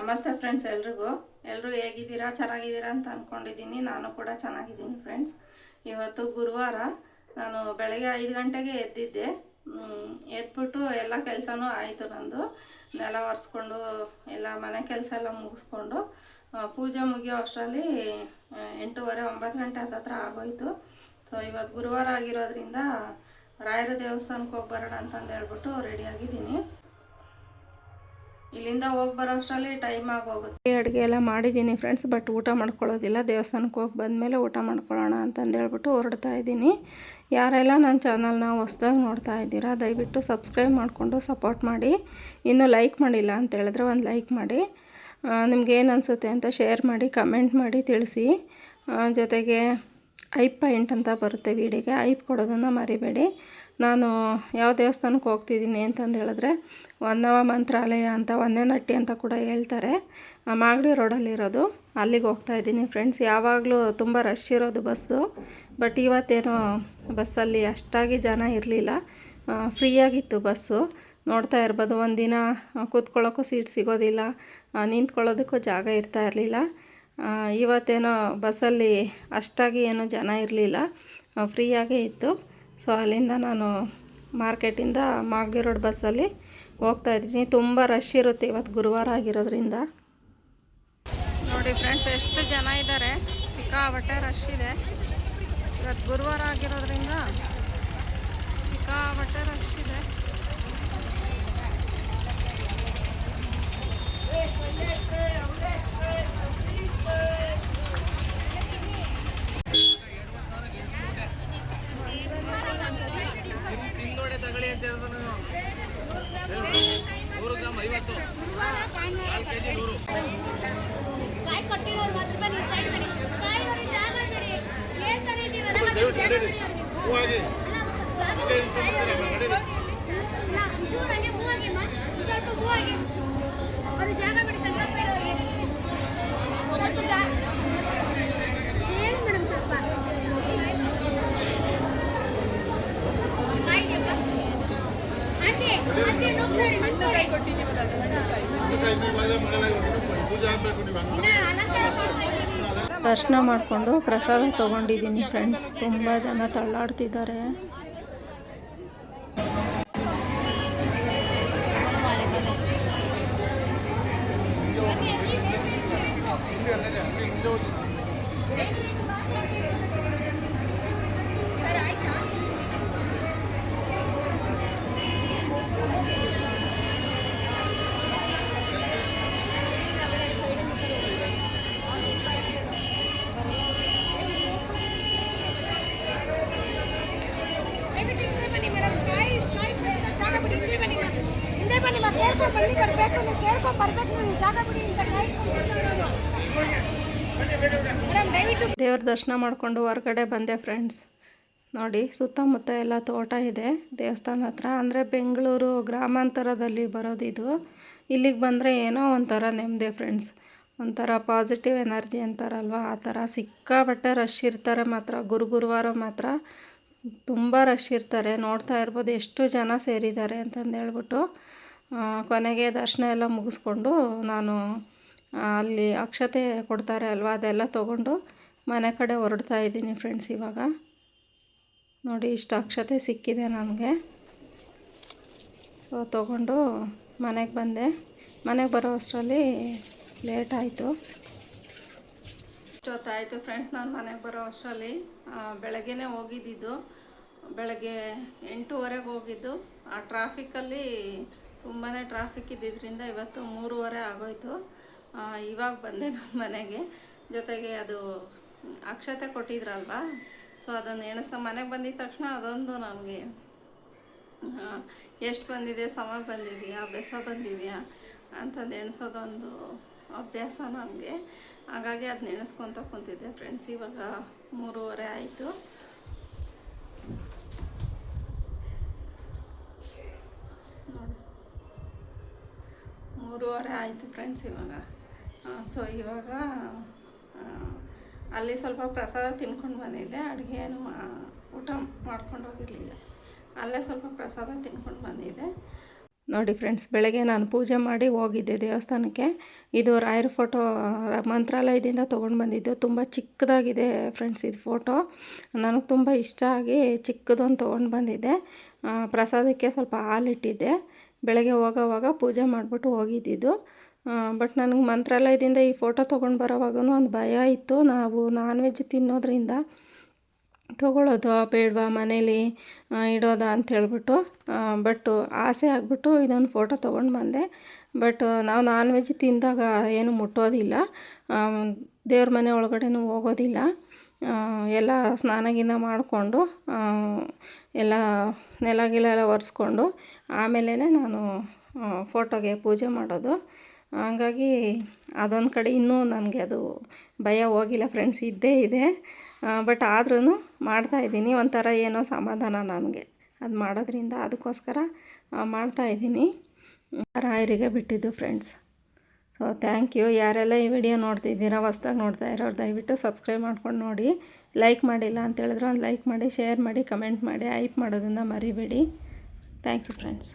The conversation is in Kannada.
ನಮಸ್ತೆ ಫ್ರೆಂಡ್ಸ್, ಎಲ್ಲರೂ ಹೇಗಿದ್ದೀರಾ? ಚೆನ್ನಾಗಿದ್ದೀರಾ ಅಂತ ಅಂದ್ಕೊಂಡಿದ್ದೀನಿ. ನಾನು ಕೂಡ ಚೆನ್ನಾಗಿದ್ದೀನಿ ಫ್ರೆಂಡ್ಸ್. ಇವತ್ತು ಗುರುವಾರ. ನಾನು ಬೆಳಗ್ಗೆ 5 ಗಂಟೆಗೆ ಎದ್ದಿದ್ದೆ. ಎದ್ಬಿಟ್ಟು ಎಲ್ಲ ಕೆಲಸನೂ ಆಯಿತು. ನಂದು ನೆಲ ಒರೆಸ್ಕೊಂಡು ಎಲ್ಲ ಮನೆ ಕೆಲಸ ಎಲ್ಲ ಮುಗಿಸ್ಕೊಂಡು ಪೂಜೆ ಮುಗಿಯೋ ಅಷ್ಟರಲ್ಲಿ 8:30 9 ಗಂಟೆ ಹತ್ರ ಆಗೋಯಿತು. ಸೊ ಇವತ್ತು ಗುರುವಾರ ಆಗಿರೋದ್ರಿಂದ ರಾಯರ ದೇವಸ್ಥಾನಕ್ಕೆ ಹೋಗಿ ಬರೋಣ ಅಂತಂದು ಹೇಳ್ಬಿಟ್ಟು ರೆಡಿಯಾಗಿದ್ದೀನಿ. ಇಲ್ಲಿಂದ ಹೋಗಿ ಬರೋ ಅಷ್ಟರಲ್ಲಿ ಟೈಮ್ ಆಗೋಗುತ್ತೆ. ಅಡುಗೆ ಎಲ್ಲ ಮಾಡಿದ್ದೀನಿ ಫ್ರೆಂಡ್ಸ್, ಬಟ್ ಊಟ ಮಾಡ್ಕೊಳ್ಳೋದಿಲ್ಲ. ದೇವಸ್ಥಾನಕ್ಕೆ ಹೋಗಿ ಬಂದಮೇಲೆ ಊಟ ಮಾಡ್ಕೊಳ್ಳೋಣ ಅಂತಂದು ಹೇಳ್ಬಿಟ್ಟು ಹೊರಡ್ತಾ ಇದ್ದೀನಿ. ಯಾರೆಲ್ಲ ನನ್ನ ಚಾನಲ್ನ ಹೊಸ್ದಾಗಿ ನೋಡ್ತಾ ಇದ್ದೀರಾ, ದಯವಿಟ್ಟು ಸಬ್ಸ್ಕ್ರೈಬ್ ಮಾಡಿಕೊಂಡು ಸಪೋರ್ಟ್ ಮಾಡಿ. ಇನ್ನೂ ಲೈಕ್ ಮಾಡಿಲ್ಲ ಅಂತ ಹೇಳಿದ್ರೆ ಒಂದು ಲೈಕ್ ಮಾಡಿ. ನಿಮ್ಗೇನು ಅನಿಸುತ್ತೆ ಅಂತ ಶೇರ್ ಮಾಡಿ, ಕಮೆಂಟ್ ಮಾಡಿ ತಿಳಿಸಿ. ಜೊತೆಗೆ ಐಪ್ ಪಾಯಿಂಟ್ ಅಂತ ಬರುತ್ತೆ ವೀಡಿಯೋಗೆ, ಐಪ್ ಕೊಡೋದನ್ನು ಮರಿಬೇಡಿ. ನಾನು ಯಾವ ದೇವಸ್ಥಾನಕ್ಕೆ ಹೋಗ್ತಿದ್ದೀನಿ ಅಂತಂದು ಹೇಳಿದ್ರೆ ಹೊನ್ನವ ಮಂತ್ರಾಲಯ ಅಂತ, ಹೊನ್ನೆನಟ್ಟಿ ಅಂತ ಕೂಡ ಹೇಳ್ತಾರೆ, ಮಾಗಡಿ ರೋಡಲ್ಲಿರೋದು. ಅಲ್ಲಿಗೆ ಹೋಗ್ತಾಯಿದ್ದೀನಿ ಫ್ರೆಂಡ್ಸ್. ಯಾವಾಗಲೂ ತುಂಬ ರಶ್ ಇರೋದು ಬಸ್ಸು, ಬಟ್ ಇವತ್ತೇನೋ ಬಸ್ಸಲ್ಲಿ ಅಷ್ಟಾಗಿ ಜನ ಇರಲಿಲ್ಲ, ಫ್ರೀಯಾಗಿತ್ತು ಬಸ್ಸು. ನೋಡ್ತಾ ಇರ್ಬೋದು, ಒಂದಿನ ಕೂತ್ಕೊಳ್ಳೋಕ್ಕೂ ಸೀಟ್ ಸಿಗೋದಿಲ್ಲ, ನಿಂತ್ಕೊಳ್ಳೋದಕ್ಕೂ ಜಾಗ ಇರ್ತಾ ಇರಲಿಲ್ಲ. ಇವತ್ತೇನೋ ಬಸ್ಸಲ್ಲಿ ಅಷ್ಟಾಗಿ ಏನೂ ಜನ ಇರಲಿಲ್ಲ, ಫ್ರೀಯಾಗೇ ಇತ್ತು. ಸೊ ಅಲ್ಲಿಂದ ನಾನು ಮಾರ್ಕೆಟಿಂದ ಮಾಗಡಿ ರೋಡ್ ಬಸ್ಸಲ್ಲಿ ಹೋಗ್ತಾಯಿದ್ದೀನಿ. ತುಂಬ ರಶ್ ಇರುತ್ತೆ ಇವತ್ತು ಗುರುವಾರ ಆಗಿರೋದ್ರಿಂದ. ನೋಡಿ ಫ್ರೆಂಡ್ಸ್, ಎಷ್ಟು ಜನ ಇದ್ದಾರೆ, ಸಿಕ್ಕಾಬಟ್ಟೆ ರಶ್ ಇದೆ. ಇವತ್ತು ಗುರುವಾರ ಆಗಿರೋದ್ರಿಂದ ಸಿಕ್ಕಾಬಟ್ಟೆ ರಶ್ ಇದೆ. ದರ್ಶನ ಮಾಡಿಕೊಂಡು ಪ್ರಸಾದ ತೊಗೊಂಡಿದ್ದೀನಿ ಫ್ರೆಂಡ್ಸ್. ತುಂಬ ಜನ ತಳ್ಳಾಡ್ತಿದ್ದಾರೆ. ದೇವ್ರ ದರ್ಶನ ಮಾಡಿಕೊಂಡು ಹೊರಗಡೆ ಬಂದೆ ಫ್ರೆಂಡ್ಸ್. ನೋಡಿ, ಸುತ್ತಮುತ್ತ ಎಲ್ಲ ತೋಟ ಇದೆ ದೇವಸ್ಥಾನ ಹತ್ರ. ಅಂದರೆ ಬೆಂಗಳೂರು ಗ್ರಾಮಾಂತರದಲ್ಲಿ ಬರೋದಿದು. ಇಲ್ಲಿಗೆ ಬಂದರೆ ಏನೋ ಒಂಥರ ನೆಮ್ಮದಿ ಫ್ರೆಂಡ್ಸ್, ಒಂಥರ ಪಾಸಿಟಿವ್ ಎನರ್ಜಿ ಅಂತಾರಲ್ವ, ಆ ಥರ. ಸಿಕ್ಕಾಬಟ್ಟೆ ರಶ್ ಇರ್ತಾರೆ ಮಾತ್ರ. ಗುರುವಾರ ಮಾತ್ರ ತುಂಬ ರಶ್ ಇರ್ತಾರೆ. ನೋಡ್ತಾ ಇರ್ಬೋದು ಎಷ್ಟು ಜನ ಸೇರಿದ್ದಾರೆ ಅಂತಂದು ಹೇಳ್ಬಿಟ್ಟು. ಕೊನೆಗೆ ದರ್ಶನ ಎಲ್ಲ ಮುಗಿಸ್ಕೊಂಡು ನಾನು ಅಲ್ಲಿ ಅಕ್ಷತೆ ಕೊಡ್ತಾರೆ ಅಲ್ವಾ, ಅದೆಲ್ಲ ತೊಗೊಂಡು ಮನೆ ಕಡೆ ಹೊರಡ್ತಾ ಇದ್ದೀನಿ ಫ್ರೆಂಡ್ಸ್. ಇವಾಗ ನೋಡಿ, ಇಷ್ಟು ಅಕ್ಷತೆ ಸಿಕ್ಕಿದೆ ನನಗೆ. ಸೊ ತೊಗೊಂಡು ಮನೆಗೆ ಬಂದೆ. ಮನೆಗೆ ಬರೋ ಅಷ್ಟರಲ್ಲಿ ಲೇಟ್ ಆಯಿತು. ಇಷ್ಟೊತ್ತಾಯಿತು ಫ್ರೆಂಡ್ಸ್. ನಾನು ಮನೆಗೆ ಬರೋ ಅಷ್ಟರಲ್ಲಿ ಬೆಳಗ್ಗೆನೇ ಹೋಗಿದ್ದಿದ್ದು. ಬೆಳಗ್ಗೆ 8:30 ಹೋಗಿದ್ದು. ಆ ಟ್ರಾಫಿಕಲ್ಲಿ ತುಂಬಾ ಟ್ರಾಫಿಕ್ ಇದ್ದಿದ್ದರಿಂದ ಇವತ್ತು 3:30 ಆಗೋಯಿತು. ಇವಾಗ ಬಂದೆ ನನ್ನ ಮನೆಗೆ. ಜೊತೆಗೆ ಅದು ಅಕ್ಷತೆ ಕೊಟ್ಟಿದ್ರಲ್ವ, ಸೊ ಅದನ್ನು ಮನೆಗೆ ಬಂದಿದ್ದ ತಕ್ಷಣ ಅದೊಂದು ನನಗೆ ಎಷ್ಟು ಬಂದಿದೆ, ಸಮ ಬಂದಿದೆಯಾ, ಬೆಸ ಬಂದಿದೆಯಾ ಅಂತಂದು ಎಣಿಸೋದೊಂದು ಅಭ್ಯಾಸ ನನಗೆ. ಹಾಗಾಗಿ ಅದನ್ನ ಎಣಿಸ್ಕೊತ ಕುಂತಿದ್ದೆ ಫ್ರೆಂಡ್ಸ್. ಇವಾಗ 3:30 ಆಯಿತು. ನೋಡಿ, 3:30 ಆಯಿತು ಫ್ರೆಂಡ್ಸ್ ಇವಾಗ. ಸೊ ಇವಾಗ ಅಲ್ಲಿ ಸ್ವಲ್ಪ ಪ್ರಸಾದ ತಿನ್ಕೊಂಡು ಬಂದಿದ್ದೆ. ಅಡುಗೆ ಏನು ಊಟ ಮಾಡ್ಕೊಂಡು ಹೋಗಿರಲಿಲ್ಲ, ಅಲ್ಲೇ ಸ್ವಲ್ಪ ಪ್ರಸಾದ ತಿನ್ಕೊಂಡು ಬಂದಿದ್ದೆ. ನೋಡಿ ಫ್ರೆಂಡ್ಸ್, ಬೆಳಗ್ಗೆ ನಾನು ಪೂಜೆ ಮಾಡಿ ಹೋಗಿದ್ದೆ ದೇವಸ್ಥಾನಕ್ಕೆ. ಇದು ರಾಯರ ಫೋಟೋ ಮಂತ್ರಾಲಯದಿಂದ ತೊಗೊಂಡು ಬಂದಿದ್ದು. ತುಂಬ ಚಿಕ್ಕದಾಗಿದೆ ಫ್ರೆಂಡ್ಸ್ ಇದು ಫೋಟೋ. ನನಗೆ ತುಂಬ ಇಷ್ಟ ಆಗಿ ಚಿಕ್ಕದೊಂದು ತೊಗೊಂಡು ಬಂದಿದ್ದೆ. ಪ್ರಸಾದಕ್ಕೆ ಸ್ವಲ್ಪ ಹಾಲಿಟ್ಟಿದ್ದೆ. ಬೆಳಗ್ಗೆ ಹೋಗೋವಾಗ ಪೂಜೆ ಮಾಡಿಬಿಟ್ಟು ಹೋಗಿದ್ದಿದ್ದು. ಬಟ್ ನನಗೆ ಮಂತ್ರಾಲಯದಿಂದ ಈ ಫೋಟೋ ತೊಗೊಂಡು ಬರೋವಾಗೂ ಒಂದು ಭಯ ಇತ್ತು. ನಾವು ನಾನ್ ವೆಜ್ ತಿನ್ನೋದ್ರಿಂದ ತೊಗೊಳ್ಳೋದು ಬೇಡವಾ, ಮನೇಲಿ ಇಡೋದಾ ಅಂತ ಹೇಳ್ಬಿಟ್ಟು. ಬಟ್ ಆಸೆ ಆಗಿಬಿಟ್ಟು ಇದೊಂದು ಫೋಟೋ ತೊಗೊಂಡು ಬಂದೆ. ಬಟ್ ನಾವು ನಾನ್ ವೆಜ್ ತಿಂದಾಗ ಏನು ಮುಟ್ಟೋದಿಲ್ಲ, ದೇವ್ರ ಮನೆ ಒಳಗಡೆನೂ ಹೋಗೋದಿಲ್ಲ. ಎಲ್ಲ ಸ್ನಾನ ಮಾಡಿಕೊಂಡು ಎಲ್ಲ ನೆಲ ಗಿಲ ಎಲ್ಲ ಒರೆಸ್ಕೊಂಡು ಆಮೇಲೆ ನಾನು ಫೋಟೋಗೆ ಪೂಜೆ ಮಾಡೋದು. ಹಂಗಾಗಿ ಅದೊಂದು ಕಡೆ ಇನ್ನೂ ನನಗೆ ಅದು ಭಯ ಹೋಗಿಲ್ಲ ಫ್ರೆಂಡ್ಸ್, ಇದ್ದೇ ಇದೆ. ಬಟ್ ಆದ್ರೂ ಮಾಡ್ತಾಯಿದ್ದೀನಿ. ಒಂಥರ ಏನೋ ಸಮಾಧಾನ ನನಗೆ ಅದು ಮಾಡೋದ್ರಿಂದ, ಅದಕ್ಕೋಸ್ಕರ ಮಾಡ್ತಾಯಿದ್ದೀನಿ. ರಾಯರಿಗೆ ಬಿಟ್ಟಿದ್ದು ಫ್ರೆಂಡ್ಸ್. So thank you. ಯಾರೆಲ್ಲ ಈ ವಿಡಿಯೋ ನೋಡ್ತಿದ್ದೀರಾ, ಹೊಸ್ದಾಗಿ ನೋಡ್ತಾ ಇರೋರು ದಯವಿಟ್ಟು ಸಬ್ಸ್ಕ್ರೈಬ್ ಮಾಡ್ಕೊಂಡು ನೋಡಿ. ಲೈಕ್ ಮಾಡಿಲ್ಲ ಅಂತೇಳಿದ್ರೆ ಒಂದು ಲೈಕ್ ಮಾಡಿ, ಶೇರ್ ಮಾಡಿ, ಕಮೆಂಟ್ ಮಾಡಿ, ಹೈಪ್ ಮಾಡೋದನ್ನು ಮರಿಬೇಡಿ. Thank you friends.